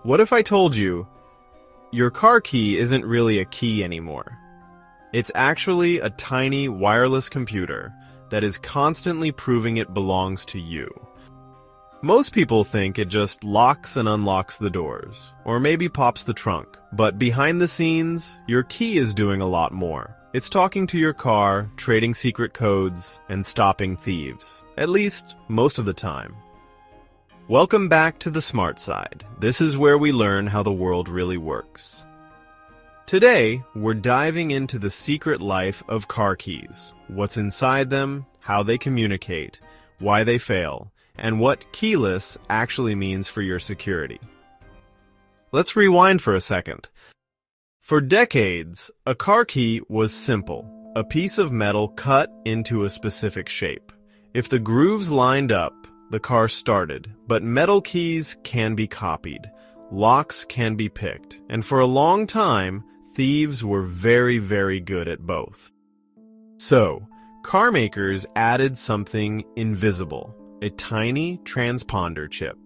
What if I told you your car key isn't really a key anymore? It's actually a tiny wireless computer that is constantly proving it belongs to you. Most people think it just locks and unlocks the doors, or maybe pops the trunk. But behind the scenes, your key is doing a lot more. It's talking to your car, trading secret codes, and stopping thieves. At least, most of the time. Welcome back to the Smart Side. This is where we learn how the world really works. Today, we're diving into the secret life of car keys. What's inside them, how they communicate, why they fail, and what keyless actually means for your security. Let's rewind for a second. For decades, a car key was simple, a piece of metal cut into a specific shape. If the grooves lined up, the car started, but metal keys can be copied, locks can be picked, and for a long time, thieves were very good at both. So, car makers added something invisible, a tiny transponder chip.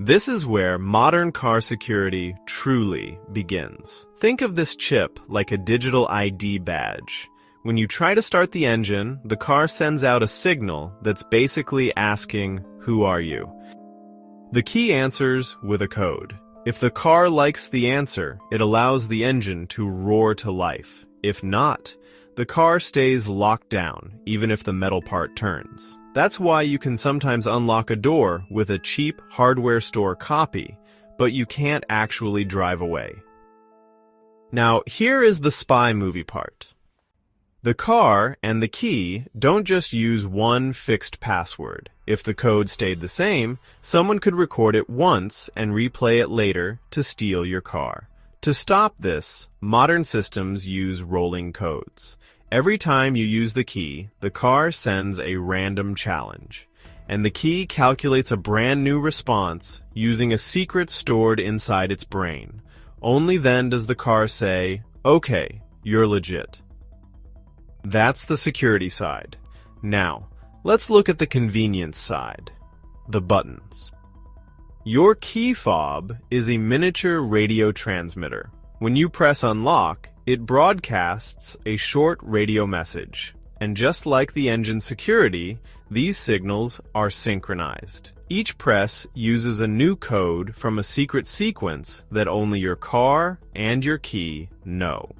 This is where modern car security truly begins. Think of this chip like a digital ID badge. When you try to start the engine, the car sends out a signal that's basically asking, "Who are you?" The key answers with a code. If the car likes the answer, it allows the engine to roar to life. If not, the car stays locked down, even if the metal part turns. That's why you can sometimes unlock a door with a cheap hardware store copy, but you can't actually drive away. Now, here is the spy movie part. The car and the key don't just use one fixed password. If the code stayed the same, someone could record it once and replay it later to steal your car. To stop this, modern systems use rolling codes. Every time you use the key, the car sends a random challenge, and the key calculates a brand new response using a secret stored inside its brain. Only then does the car say, "Okay, you're legit." That's the security side. Now, let's look at the convenience side, the buttons. Your key fob is a miniature radio transmitter. When you press unlock, it broadcasts a short radio message. And just like the engine security, these signals are synchronized. Each press uses a new code from a secret sequence that only your car and your key know.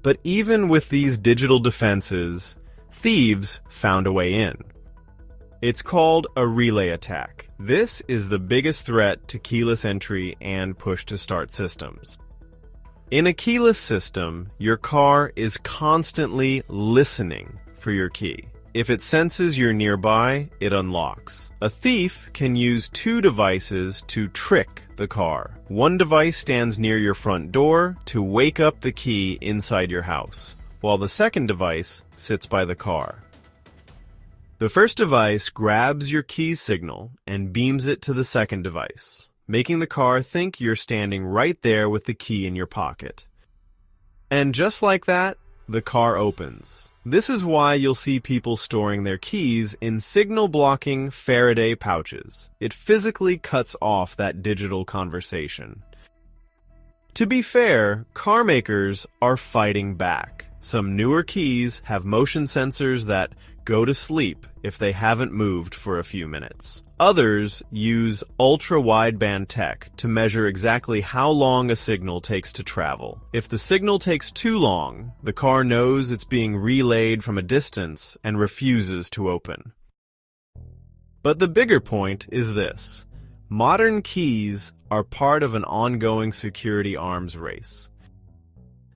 But even with these digital defenses, thieves found a way in. It's called a relay attack. This is the biggest threat to keyless entry and push-to-start systems. In a keyless system, your car is constantly listening for your key. If it senses you're nearby, it unlocks. A thief can use two devices to trick the car. One device stands near your front door to wake up the key inside your house, while the second device sits by the car. The first device grabs your key signal and beams it to the second device, making the car think you're standing right there with the key in your pocket. And just like that, the car opens. This is why you'll see people storing their keys in signal-blocking Faraday pouches. It physically cuts off that digital conversation. To be fair, car makers are fighting back. Some newer keys have motion sensors that go to sleep if they haven't moved for a few minutes. Others use ultra-wideband tech to measure exactly how long a signal takes to travel. If the signal takes too long, the car knows it's being relayed from a distance and refuses to open. But the bigger point is this. Modern keys are part of an ongoing security arms race.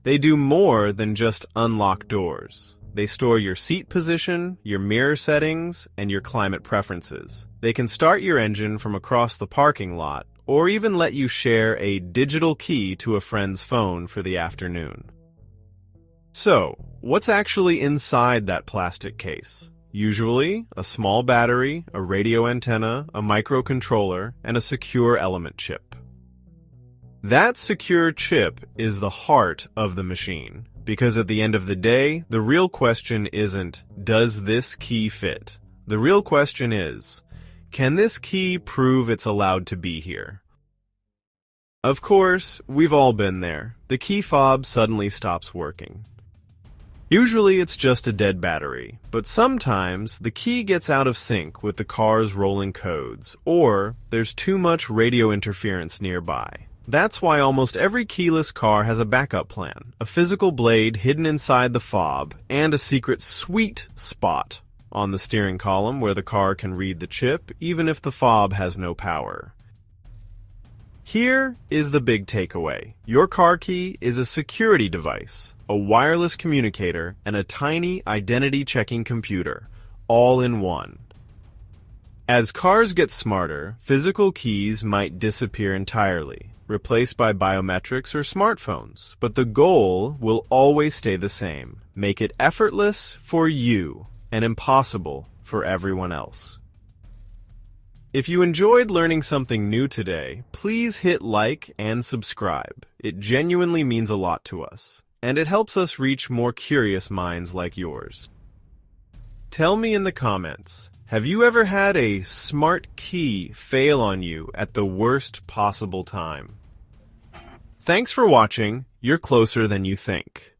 They do more than just unlock doors. They store your seat position, your mirror settings, and your climate preferences. They can start your engine from across the parking lot, or even let you share a digital key to a friend's phone for the afternoon. So, what's actually inside that plastic case? Usually, a small battery, a radio antenna, a microcontroller, and a secure element chip. That secure chip is the heart of the machine. Because at the end of the day, the real question isn't, does this key fit? The real question is, can this key prove it's allowed to be here? Of course, we've all been there. The key fob suddenly stops working. Usually it's just a dead battery, but sometimes the key gets out of sync with the car's rolling codes, or there's too much radio interference nearby. That's why almost every keyless car has a backup plan, a physical blade hidden inside the fob, and a secret sweet spot on the steering column where the car can read the chip, even if the fob has no power. Here is the big takeaway. Your car key is a security device, a wireless communicator, and a tiny identity-checking computer, all in one. As cars get smarter, physical keys might disappear entirely, replaced by biometrics or smartphones, but the goal will always stay the same. Make it effortless for you and impossible for everyone else. If you enjoyed learning something new today, please hit like and subscribe. It genuinely means a lot to us, and it helps us reach more curious minds like yours. Tell me in the comments, have you ever had a smart key fail on you at the worst possible time? Thanks for watching. You're closer than you think.